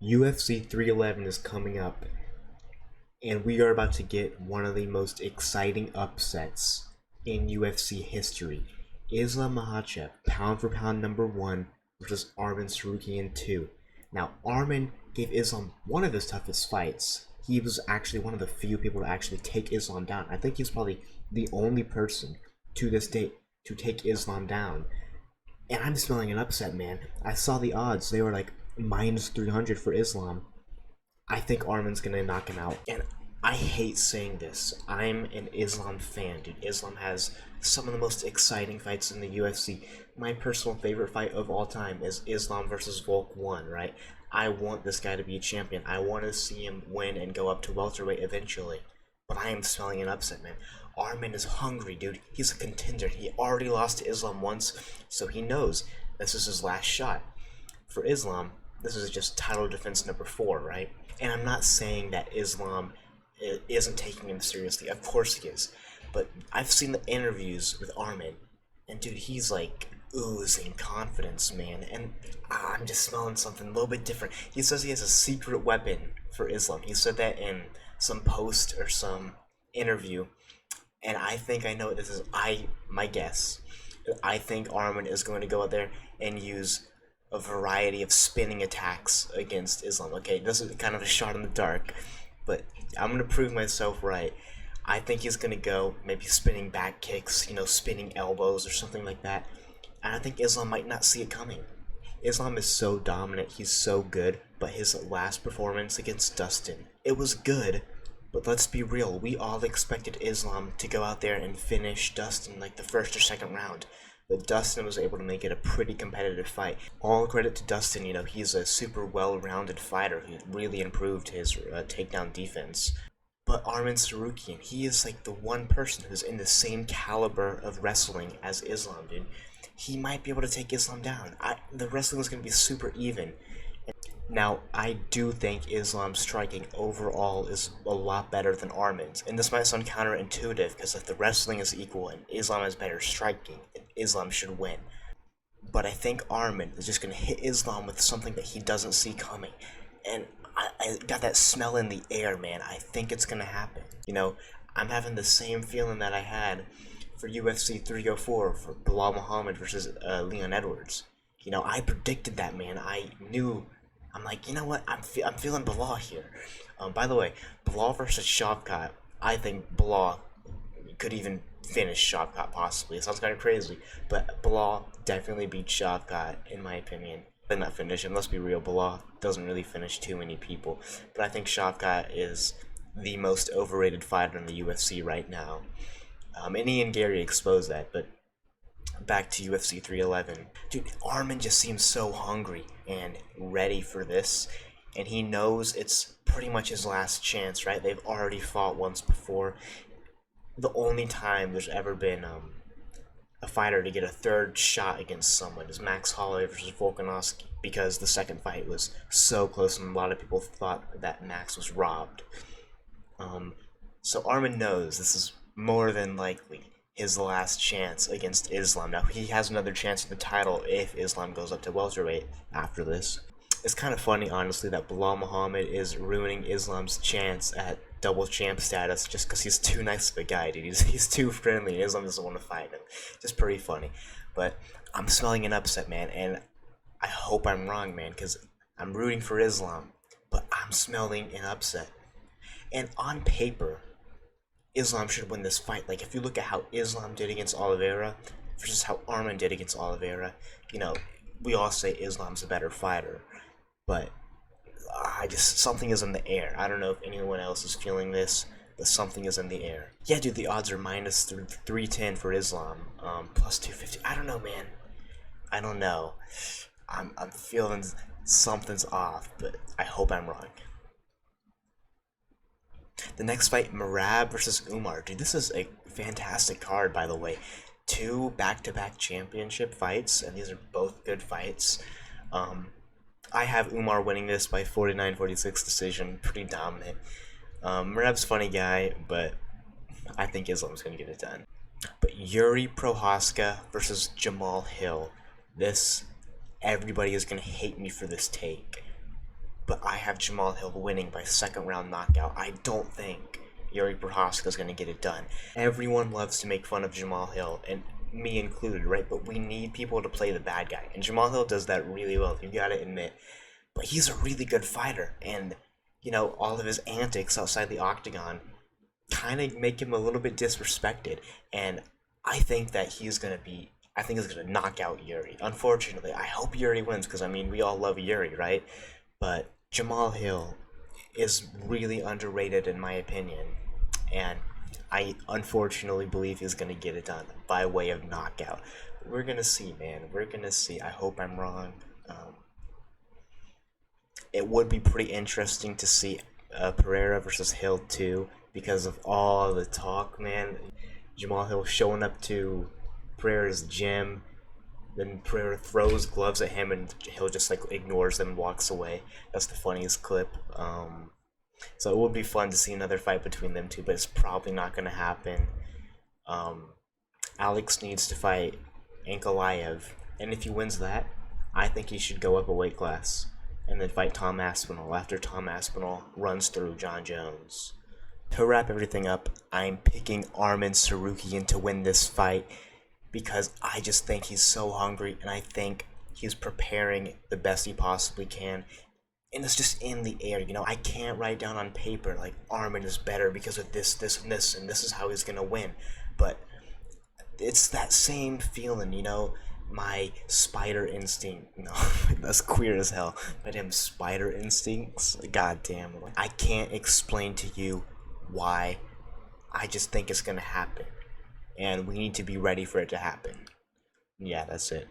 UFC 311 is coming up, and we are about to get one of the most exciting upsets in UFC history. Islam Makhachev, pound for pound number one, versus Arman Tsarukyan 2. Now, Arman gave Islam one of his toughest fights. He was actually one of the few people to actually take Islam down. I think he's probably the only person to this date to take Islam down. And I'm smelling an upset, man. I saw the odds. They were like minus 300 for Islam. I think Arman's gonna knock him out. And I hate saying this. I'm an Islam fan, dude. Islam has some of the most exciting fights in the UFC. My personal favorite fight of all time is Islam versus Volk 1, right? I want this guy to be a champion. I want to see him win and go up to welterweight eventually. But I am smelling an upset, man. Arman is hungry, dude. He's a contender. He already lost to Islam once, so he knows this is his last shot. For Islam, this is just title defense number 4, right? And I'm not saying that Islam isn't taking him seriously. Of course he is. But I've seen the interviews with Arman, and dude, he's like oozing confidence, man. And I'm just smelling something a little bit different. He says he has a secret weapon for Islam. He said that in some post or some interview. And I think I know what this is. My guess. I think Arman is going to go out there and use a variety of spinning attacks against Islam. Okay, this is kind of a shot in the dark, but I'm going to prove myself right. I think he's going to go maybe spinning back kicks, spinning elbows or something like that. And I think Islam might not see it coming. Islam is so dominant, he's so good, but his last performance against Dustin, it was good, but let's be real, we all expected Islam to go out there and finish Dustin like the first or second round. But Dustin was able to make it a pretty competitive fight. All credit to Dustin, he's a super well-rounded fighter who really improved his takedown defense. But Arman Tsarukyan, he is like the one person who's in the same caliber of wrestling as Islam, dude. He might be able to take Islam down. The wrestling is going to be super even. Now, I do think Islam's striking overall is a lot better than Arman's. And this might sound counterintuitive, because if the wrestling is equal and Islam has better striking, Islam should win. But I think Arman is just going to hit Islam with something that he doesn't see coming. And I got that smell in the air, man. I think it's going to happen. I'm having the same feeling that I had for UFC 304 for Bilal Muhammad versus Leon Edwards. I predicted that, man. I'm like, you know what? I'm feeling Bilal here. By the way, Bilal versus Shavkat, I think Bilal could even finish Shavkat possibly. It sounds kind of crazy, but Bilal definitely beat Shavkat in my opinion. Did not finish him. Let's be real. Bilal doesn't really finish too many people, but I think Shavkat is the most overrated fighter in the UFC right now. And Ian Gary exposed that, but back to UFC 311. Dude, Arman just seems so hungry and ready for this, and he knows it's pretty much his last chance, right? They've already fought once before. The only time there's ever been a fighter to get a third shot against someone is Max Holloway versus Volkanovski, because the second fight was so close and a lot of people thought that Max was robbed. So Arman knows this is more than likely his last chance against Islam. Now, he has another chance at the title if Islam goes up to welterweight after this. It's kind of funny, honestly, that Bilal Muhammad is ruining Islam's chance at double champ status just because he's too nice of a guy, dude. He's too friendly, and Islam doesn't want to fight him. Just pretty funny. But I'm smelling an upset, man, and I hope I'm wrong, man, because I'm rooting for Islam, but I'm smelling an upset. And on paper, Islam should win this fight. Like, if you look at how Islam did against Oliveira versus how Arman did against Oliveira, we all say Islam's a better fighter, but something is in the air. I don't know if anyone else is feeling this, but something is in the air. Yeah, dude, the odds are minus 310 for Islam, plus 250. I don't know, man. I don't know. I'm feeling something's off, but I hope I'm wrong. The next fight, Merab versus Umar. Dude, this is a fantastic card, by the way. 2 back-to-back championship fights, and these are both good fights. I have Umar winning this by 49-46 decision. Pretty dominant. Merab's a funny guy, but I think Islam's going to get it done. But Jiri Prochazka versus Jamal Hill. Everybody is going to hate me for this take. but I have Jamal Hill winning by second round knockout. I don't think Yuri Prochazka's gonna get it done. Everyone loves to make fun of Jamal Hill, and me included, right? But we need people to play the bad guy, and Jamal Hill does that really well, you gotta admit. But he's a really good fighter, and all of his antics outside the octagon kind of make him a little bit disrespected. And I think that I think he's gonna knock out Yuri. Unfortunately, I hope Yuri wins because we all love Yuri, right? But Jamal Hill is really underrated in my opinion, and I unfortunately believe he's gonna get it done by way of knockout. We're gonna see, man. We're gonna see. I hope I'm wrong. It would be pretty interesting to see Pereira versus Hill too, because of all the talk, man. Jamal Hill showing up to Pereira's gym, then Pereira throws gloves at him, and Hill just like ignores them and walks away. That's the funniest clip. So it would be fun to see another fight between them two, but it's probably not going to happen. Alex needs to fight Ankalaev, and if he wins that, I think he should go up a weight class and then fight Tom Aspinall after Tom Aspinall runs through John Jones. To wrap everything up, I'm picking Arman Tsarukyan to win this fight because I just think he's so hungry, and I think he's preparing the best he possibly can. And it's just in the air, I can't write down on paper like Arman is better because of this, and this is how he's gonna win. But it's that same feeling, my spider instinct. No, that's queer as hell. But him spider instincts, goddamn. I can't explain to you why. I just think it's gonna happen, and we need to be ready for it to happen. Yeah, that's it.